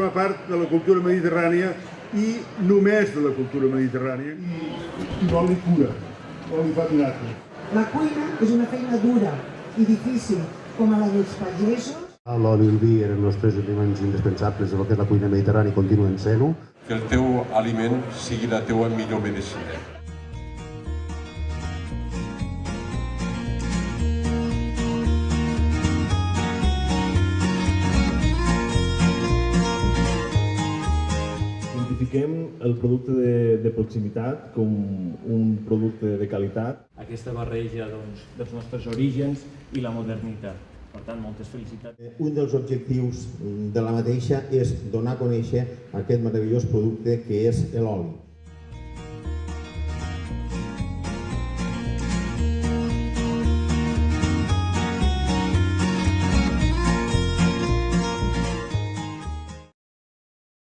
forma part de la cultura mediterrània i només de la cultura mediterrània. I l'oli cura, l'oli fa miracles. La cuina és una feina dura i difícil, com a la dels pagesos. L'oli i el vi eren els tres aliments indispensables de lo que és la cuina mediterrània i continuen sent-ho. Que el teu aliment sigui la teua millor medicina. Identifiquem el producte de proximitat com un producte de qualitat. Aquesta barreja dels nostres orígens i la modernitat. Per tant, moltes felicitats. Un dels objectius de la mateixa és donar a conèixer aquest meravellós producte que és l'oli.